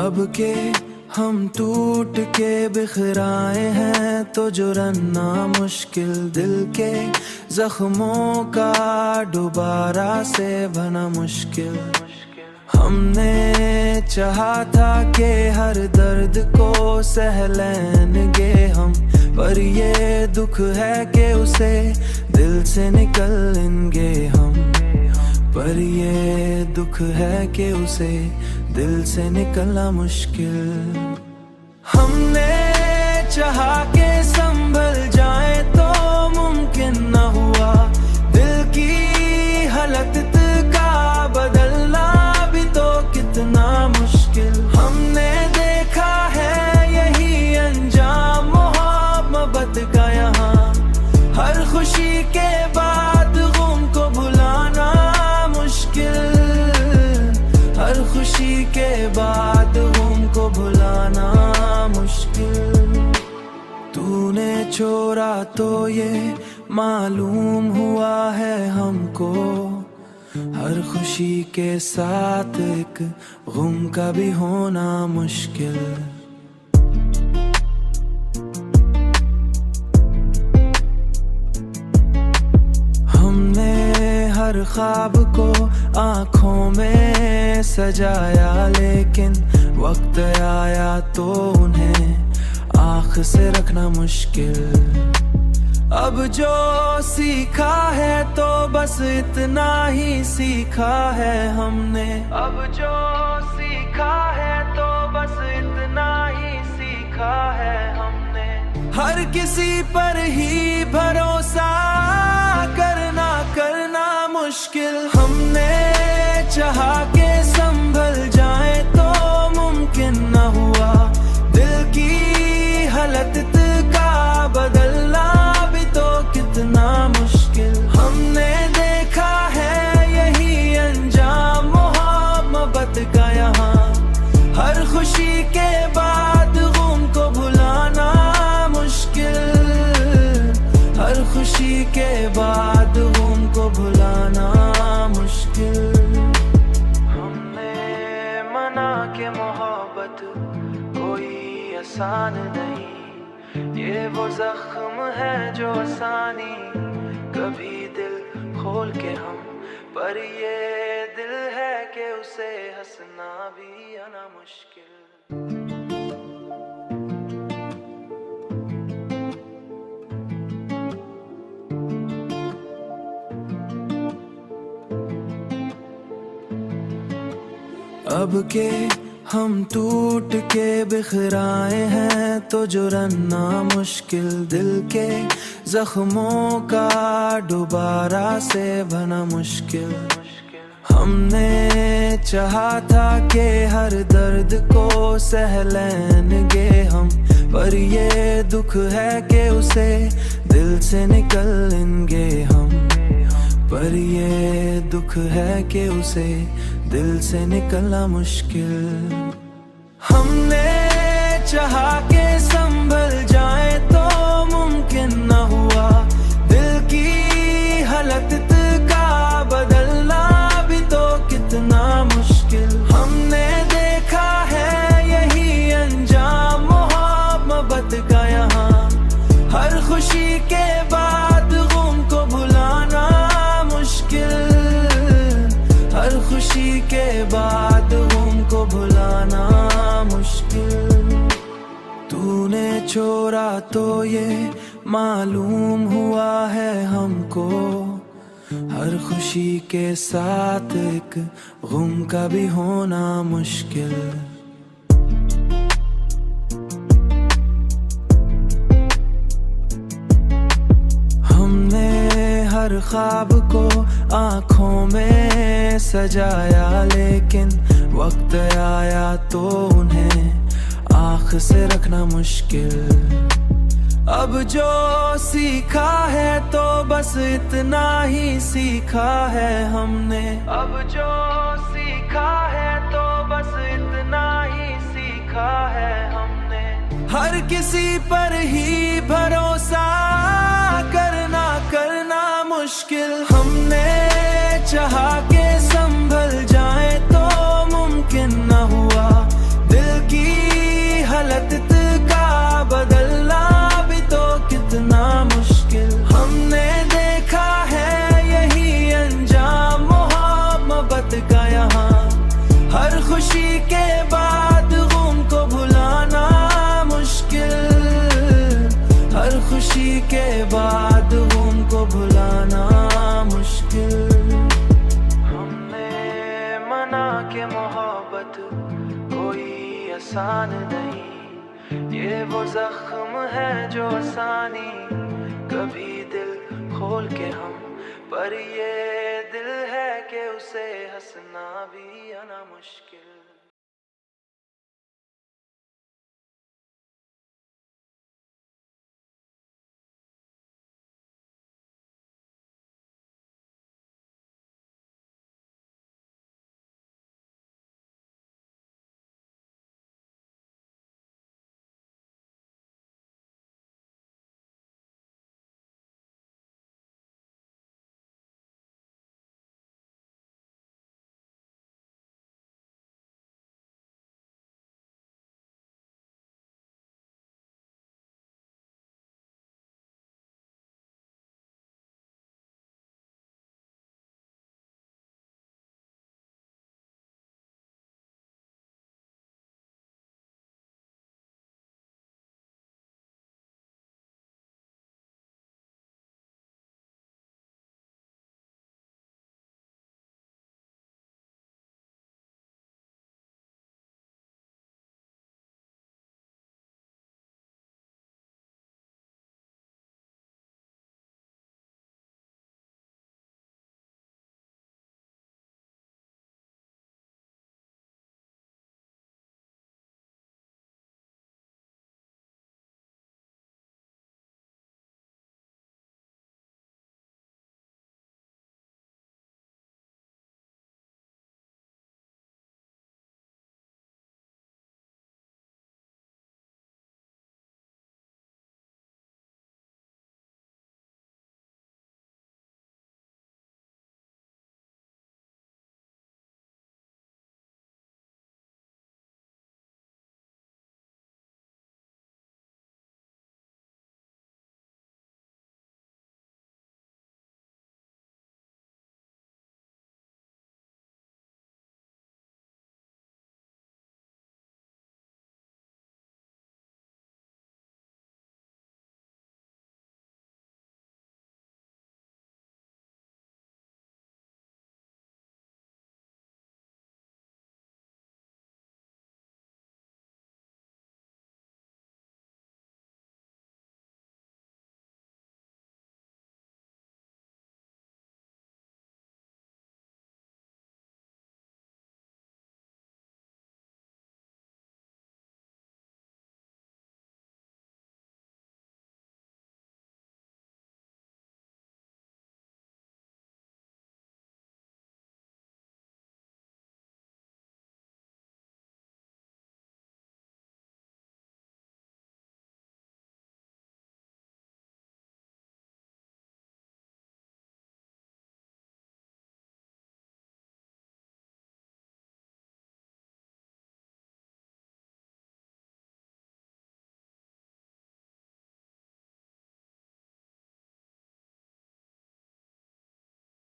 अब के हम टूट के बिखराए हैं तो जुड़ना मुश्किल, दिल के जख्मों का दोबारा से भरना मुश्किल। हमने चाहा था कि हर दर्द को सह लेंगे हम, पर ये दुख है कि उसे दिल से निकलेंगे हम। पर ये दुख है कि उसे दिल से निकलना मुश्किल। हमने चाहा कि संभल जाए तो मुमकिन न हुआ, दिल की हालत का बदलना भी तो कितना मुश्किल। हमने देखा है यही अंजाम मोहब्बत का यहाँ, हर खुशी के बाद गम को भुलाना मुश्किल। हर खुशी के बाद गम को भुलाना मुश्किल। तूने छोड़ा तो ये मालूम हुआ है हमको, हर खुशी के साथ एक गम का भी होना मुश्किल। हमने हर ख्वाब को आँखों में सजाया, लेकिन वक्त आया तो उन्हें आँख से रखना मुश्किल। अब जो सीखा है तो बस इतना ही सीखा है हमने। अब जो सीखा है तो बस इतना ही सीखा है हमने। हर किसी पर ही भरोसा करना मुश्किल। हमने चाहा कि संभल जाए तो मुमकिन न हुआ, दिल की हालत का बदलना भी तो कितना मुश्किल। हमने देखा है यही अंजाम मोहब्बत का यहाँ, हर खुशी के बाद गम को भुलाना मुश्किल। हर खुशी के बाद गम को भुलाना मुश्किल। हमने मना के मोहब्बत कोई आसान नहीं, ये वो जख्म है जो आसानी कभी दिल खोल के हम, पर ये दिल है कि उसे हंसना भी आना मुश्किल। अब के हम टूट के बिखराए हैं तो जुड़ना मुश्किल, दिल के जख्मों का दोबारा से भरना मुश्किल। हमने चाहा था कि हर दर्द को सह लेंगे हम, पर ये दुख है कि उसे दिल से निकलेंगे हम। पर ये दुख है कि उसे दिल से निकलना मुश्किल। हमने चाहा कि संभल जाए तो मुमकिन न हुआ, दिल की हालत का बदलना भी तो कितना मुश्किल। हमने देखा है यही अंजाम मोहब्बत का यहाँ, हर खुशी के बाद गम को भुलाना मुश्किल। हर खुशी के बाद गम को भुलाना मुश्किल। तूने छोड़ा तो ये मालूम हुआ है हमको, हर खुशी के साथ एक गम का भी होना मुश्किल। हमने हर ख्वाब को आँखों में सजाया, लेकिन वक्त आया तो उन्हें आँख से रखना मुश्किल। अब जो सीखा है तो बस इतना ही सीखा है हमने। अब जो सीखा है तो बस इतना ही सीखा है हमने। हर किसी पर ही भरोसा करना मुश्किल। हमने चाहा कि संभल जाए तो मुमकिन न हुआ, दिल हालत का बदलना भी तो कितना मुश्किल। हमने देखा है यही अंजाम मोहब्बत का यहाँ। हर खुशी के बाद गम को भुलाना मुश्किल। हर खुशी के बाद गम को भुलाना मुश्किल। हमने मना के मोहब्बत कोई आसान नहीं। ये वो जख्म है जो आसानी कभी दिल खोल के हम, पर ये दिल है कि उसे हंसना भी आना मुश्किल।